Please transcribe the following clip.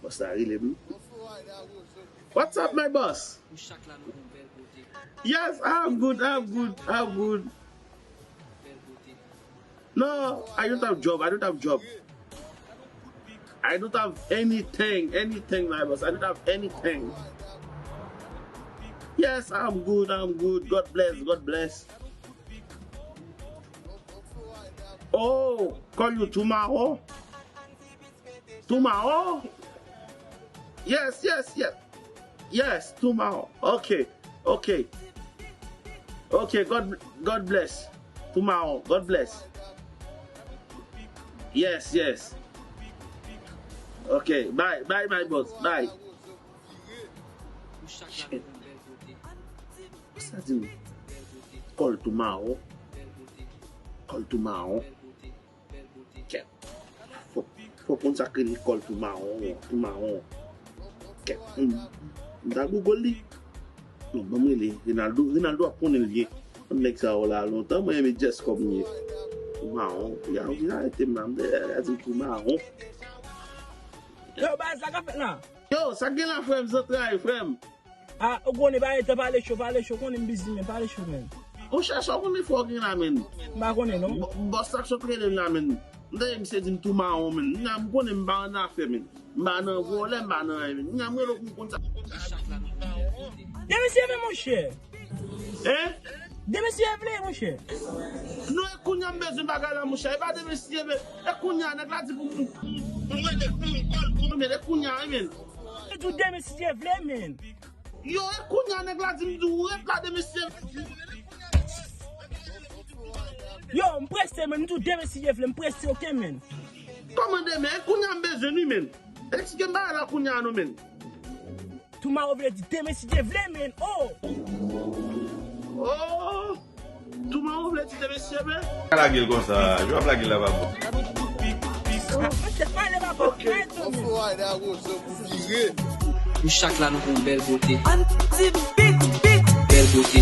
What's that really? What's up, my boss? Yes, I'm good. No, I don't have job. I don't have anything, my boss. I don't have anything. Yes, I'm good. God bless. Oh, call you tomorrow? Tomorrow? Yes. Yes, tomorrow. Okay. God bless. Tomorrow. God bless. Yes. Okay, bye, my boss. Bye. Shit. What's that doing? Call tomorrow. Okay. For konsa call tomorrow. Okay. Da Google li. No, mamele. Rinaldo upon it. Next hour, longtemps, moi, je just comme hier. Tomorrow. Il a été même tomorrow. Yo, bah, ça qu'a fait là? Yo, ça gagne la frère, ça travaille, frère. Ah, on est pas parler chaud, on est busy, mais parler chaud, même. On cherche, on est fort, la men. Bah, on est, non? Boss, ça choque la men. D'ailleurs, c'est une tomorrow, men. N'a pas de m'en faire, men. M'en voler, m'en men. N'a pas de comme ça. Monsieur, mon cher. Hein? Monsieur, mon cher. Non, écoute, n'a besoin de bagarre, mon cher. Pas de monsieur, écoute, n'a pas de mais écoute, men. Tu dis, monsieur, men. Yo, écoute, n'a pas de monsieur. Yo, m'presse, men. Tu dis, monsieur, m'presse, ok, men. Comment de men? Écoute, n'a besoin de men. Est-ce que m'ba écoute, n'a men? Tu m'as oublié de dire, monsieur, men. Oh! Oh! Tu m'as oublié de dire, monsieur, men? Lage konsa, je vais plaguer là-bas. Chaque là nous une belle beauté. Belle beauté.